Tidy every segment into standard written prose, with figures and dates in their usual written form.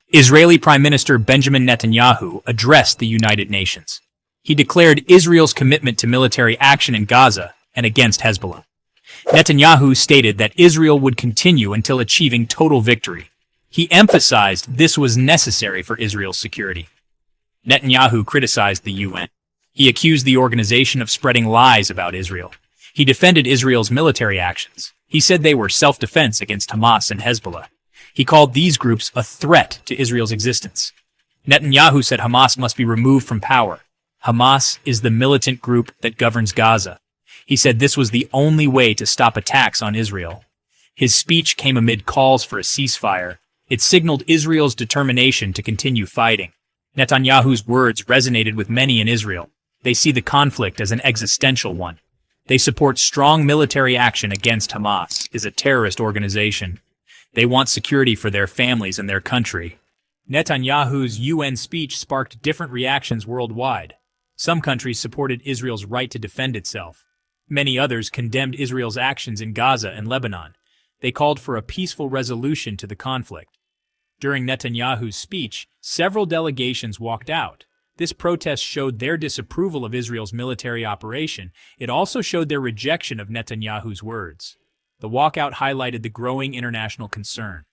Israeli Prime Minister Benjamin Netanyahu addressed the United Nations. He declared Israel's commitment to military action in Gaza and against Hezbollah. Netanyahu stated that Israel would continue until achieving total victory. He emphasized this was necessary for Israel's security. Netanyahu criticized the UN. He accused the organization of spreading lies about Israel. He defended Israel's military actions. He said they were self-defense against Hamas and Hezbollah. He called these groups a threat to Israel's existence. Netanyahu said Hamas must be removed from power. Hamas is the militant group that governs Gaza. He said this was the only way to stop attacks on Israel. His speech came amid calls for a ceasefire. It signaled Israel's determination to continue fighting. Netanyahu's words resonated with many in Israel. They see the conflict as an existential one. They support strong military action against Hamas, is a terrorist organization. They want security for their families and their country. Netanyahu's UN speech sparked different reactions worldwide. Some countries supported Israel's right to defend itself. Many others condemned Israel's actions in Gaza and Lebanon. They called for a peaceful resolution to the conflict. During Netanyahu's speech, several delegations walked out. This protest showed their disapproval of Israel's military operation. It also showed their rejection of Netanyahu's words. The walkout highlighted the growing international concern.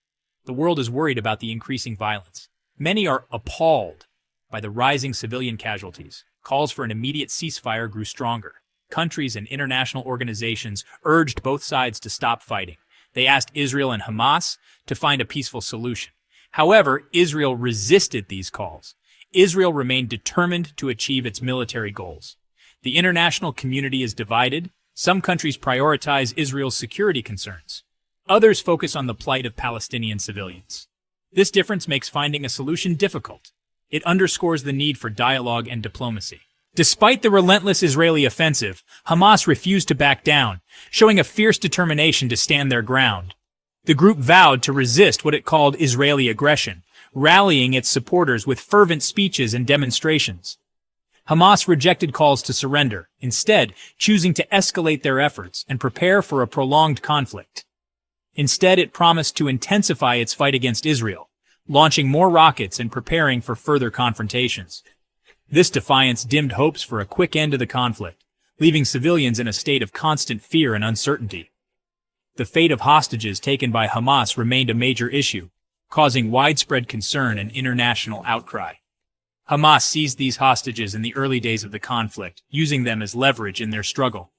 The world is worried about the increasing violence. Many are appalled by the rising civilian casualties. Calls for an immediate ceasefire grew stronger. Countries and international organizations urged both sides to stop fighting. They asked Israel and Hamas to find a peaceful solution. However, Israel resisted these calls. Israel remained determined to achieve its military goals. The international community is divided. Some countries prioritize Israel's security concerns. Others focus on the plight of Palestinian civilians. This difference makes finding a solution difficult. It underscores the need for dialogue and diplomacy. Despite the relentless Israeli offensive, Hamas refused to back down, showing a fierce determination to stand their ground. The group vowed to resist what it called Israeli aggression, rallying its supporters with fervent speeches and demonstrations. Hamas rejected calls to surrender, instead choosing to escalate their efforts and prepare for a prolonged conflict. Instead, it promised to intensify its fight against Israel, launching more rockets and preparing for further confrontations. This defiance dimmed hopes for a quick end to the conflict, leaving civilians in a state of constant fear and uncertainty. The fate of hostages taken by Hamas remained a major issue, causing widespread concern and international outcry. Hamas seized these hostages in the early days of the conflict, using them as leverage in their struggle.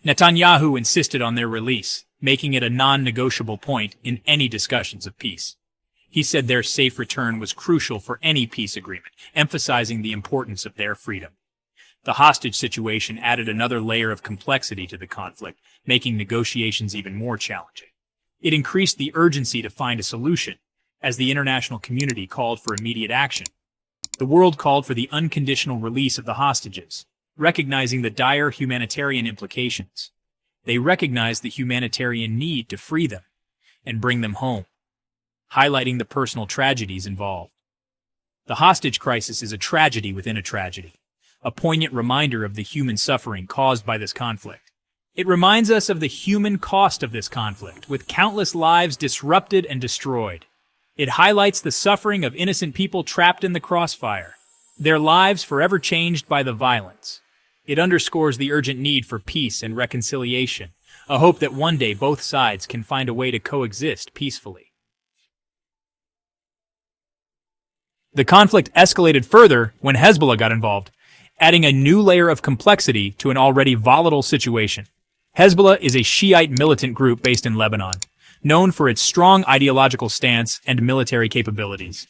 Netanyahu insisted on their release, making it a non-negotiable point in any discussions of peace. He said their safe return was crucial for any peace agreement, emphasizing the importance of their freedom. The hostage situation added another layer of complexity to the conflict, making negotiations even more challenging. It increased the urgency to find a solution, as the international community called for immediate action. The world called for the unconditional release of the hostages, recognizing the dire humanitarian implications. They recognized the humanitarian need to free them and bring them home, highlighting the personal tragedies involved. The hostage crisis is a tragedy within a tragedy, a poignant reminder of the human suffering caused by this conflict. It reminds us of the human cost of this conflict, with countless lives disrupted and destroyed. It highlights the suffering of innocent people trapped in the crossfire, their lives forever changed by the violence. It underscores the urgent need for peace and reconciliation, a hope that one day both sides can find a way to coexist peacefully. The conflict escalated further when Hezbollah got involved, adding a new layer of complexity to an already volatile situation. Hezbollah is a Shiite militant group based in Lebanon, known for its strong ideological stance and military capabilities.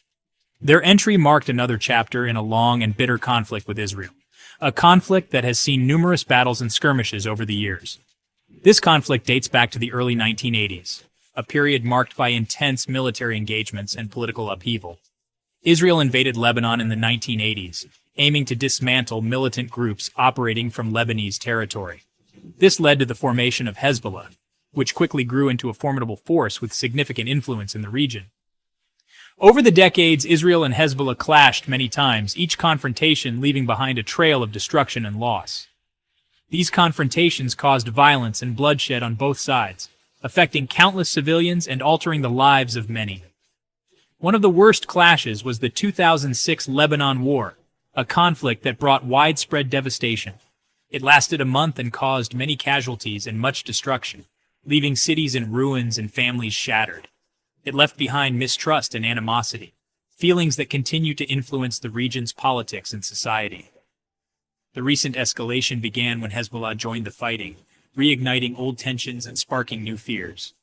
Their entry marked another chapter in a long and bitter conflict with Israel, a conflict that has seen numerous battles and skirmishes over the years. This conflict dates back to the early 1980s, a period marked by intense military engagements and political upheaval. Israel invaded Lebanon in the 1980s, aiming to dismantle militant groups operating from Lebanese territory. This led to the formation of Hezbollah, which quickly grew into a formidable force with significant influence in the region. Over the decades, Israel and Hezbollah clashed many times, each confrontation leaving behind a trail of destruction and loss. These confrontations caused violence and bloodshed on both sides, affecting countless civilians and altering the lives of many. One of the worst clashes was the 2006 Lebanon War, a conflict that brought widespread devastation. It lasted a month and caused many casualties and much destruction, leaving cities in ruins and families shattered. It left behind mistrust and animosity, feelings that continue to influence the region's politics and society. The recent escalation began when Hezbollah joined the fighting, reigniting old tensions and sparking new fears.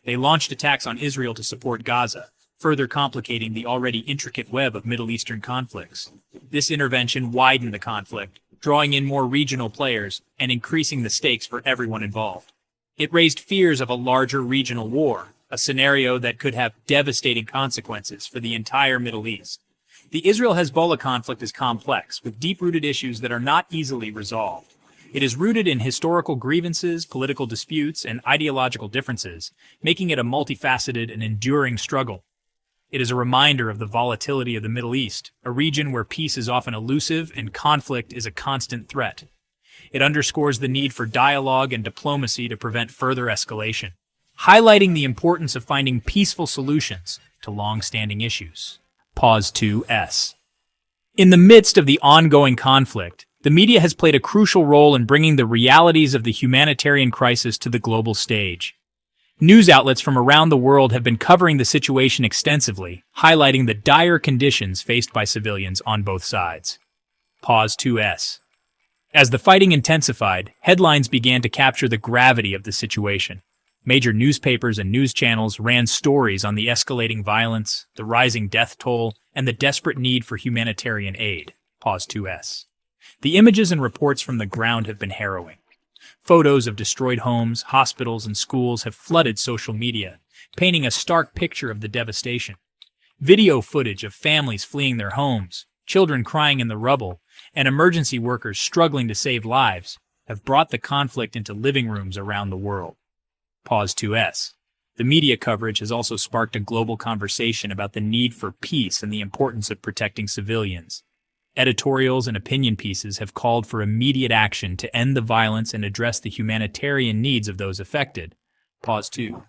They launched attacks on Israel to support Gaza, further complicating the already intricate web of Middle Eastern conflicts. This intervention widened the conflict, drawing in more regional players and increasing the stakes for everyone involved. It raised fears of a larger regional war, a scenario that could have devastating consequences for the entire Middle East. The Israel-Hezbollah conflict is complex, with deep-rooted issues that are not easily resolved. It is rooted in historical grievances, political disputes, and ideological differences, making it a multifaceted and enduring struggle. It is a reminder of the volatility of the Middle East, a region where peace is often elusive and conflict is a constant threat. It underscores the need for dialogue and diplomacy to prevent further escalation, highlighting the importance of finding peaceful solutions to long-standing issues. Pause 2S. In the midst of the ongoing conflict, the media has played a crucial role in bringing the realities of the humanitarian crisis to the global stage. News outlets from around the world have been covering the situation extensively, highlighting the dire conditions faced by civilians on both sides. Pause 2S. As the fighting intensified, headlines began to capture the gravity of the situation. Major newspapers and news channels ran stories on the escalating violence, the rising death toll, and the desperate need for humanitarian aid. Pause 2S. The images and reports from the ground have been harrowing. Photos of destroyed homes, hospitals, and schools have flooded social media, painting a stark picture of the devastation. Video footage of families fleeing their homes, children crying in the rubble, and emergency workers struggling to save lives have brought the conflict into living rooms around the world. Pause 2S. The media coverage has also sparked a global conversation about the need for peace and the importance of protecting civilians. Editorials and opinion pieces have called for immediate action to end the violence and address the humanitarian needs of those affected. Pause 2.